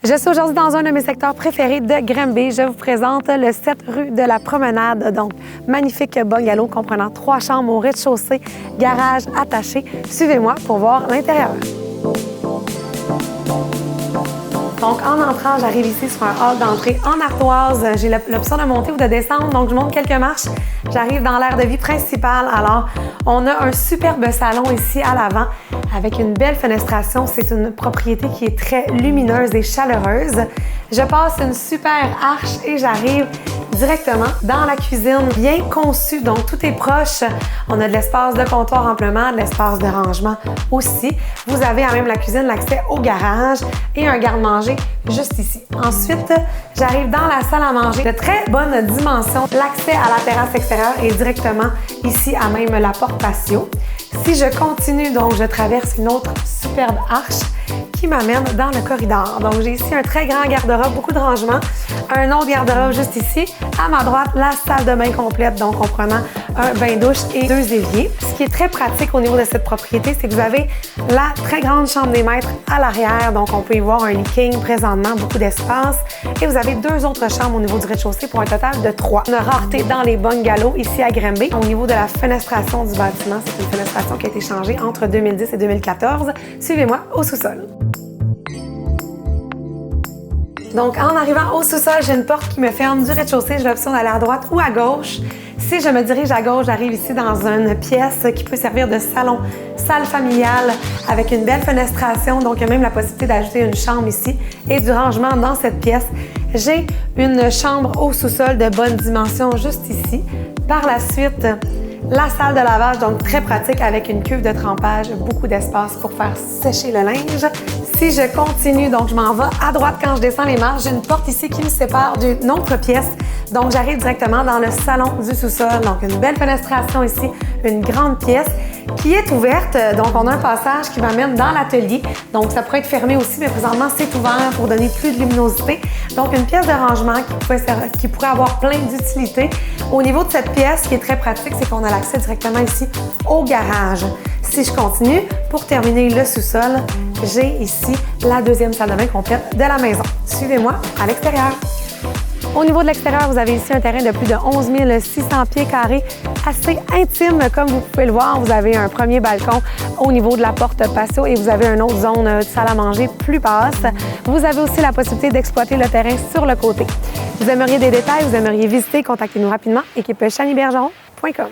Je suis aujourd'hui dans un de mes secteurs préférés de Granby. Je vous présente le 7 rue de la Promenade. Donc, magnifique bungalow comprenant 3 chambres au rez-de-chaussée, garage attaché. Suivez-moi pour voir l'intérieur. Donc, en entrant, j'arrive ici sur un hall d'entrée en ardoise. J'ai l'option de monter ou de descendre, donc je monte quelques marches. J'arrive dans l'aire de vie principale. Alors, on a un superbe salon ici à l'avant avec une belle fenestration. C'est une propriété qui est très lumineuse et chaleureuse. Je passe une super arche et j'arrive directement dans la cuisine, bien conçue, donc tout est proche. On a de l'espace de comptoir amplement, de l'espace de rangement aussi. Vous avez à même la cuisine l'accès au garage et un garde-manger juste ici. Ensuite, j'arrive dans la salle à manger de très bonne dimension. L'accès à la terrasse extérieure est directement ici à même la porte patio. Si je continue, donc je traverse une autre superbe arche qui m'amène dans le corridor. Donc, j'ai ici un très grand garde-robe, beaucoup de rangements. Un autre garde-robe juste ici. À ma droite, la salle de bain complète, donc comprenant un bain-douche et 2 éviers. Ce qui est très pratique au niveau de cette propriété, c'est que vous avez la très grande chambre des maîtres à l'arrière. Donc, on peut y voir un lit king présentement, beaucoup d'espace. Et vous avez 2 autres chambres au niveau du rez-de-chaussée pour un total de 3. Une rareté dans les bungalows ici à Granby. Au niveau de la fenestration du bâtiment, c'est une fenestration qui a été changée entre 2010 et 2014. Suivez-moi au sous-sol. Donc, en arrivant au sous-sol, j'ai une porte qui me ferme du rez-de-chaussée. J'ai l'option d'aller à droite ou à gauche. Si je me dirige à gauche, j'arrive ici dans une pièce qui peut servir de salon, salle familiale avec une belle fenestration. Donc, il y a même la possibilité d'ajouter une chambre ici et du rangement dans cette pièce. J'ai une chambre au sous-sol de bonne dimension juste ici. Par la suite, la salle de lavage, donc très pratique avec une cuve de trempage, beaucoup d'espace pour faire sécher le linge. Si je continue, donc je m'en vais à droite quand je descends les marches, j'ai une porte ici qui me sépare d'une autre pièce. Donc j'arrive directement dans le salon du sous-sol. Donc une belle fenestration ici, une grande pièce qui est ouverte. Donc on a un passage qui m'amène dans l'atelier. Donc ça pourrait être fermé aussi, mais présentement c'est ouvert pour donner plus de luminosité. Donc une pièce de rangement qui pourrait avoir plein d'utilités. Au niveau de cette pièce, ce qui est très pratique, c'est qu'on a l'accès directement ici au garage. Si je continue, pour terminer le sous-sol, j'ai ici la 2e salle de bain complète de la maison. Suivez-moi à l'extérieur. Au niveau de l'extérieur, vous avez ici un terrain de plus de 11 600 pieds carrés, assez intime comme vous pouvez le voir. Vous avez un premier balcon au niveau de la porte patio et vous avez une autre zone de salle à manger plus basse. Vous avez aussi la possibilité d'exploiter le terrain sur le côté. Vous aimeriez des détails, vous aimeriez visiter, contactez-nous rapidement, équipe chanibergeron.com.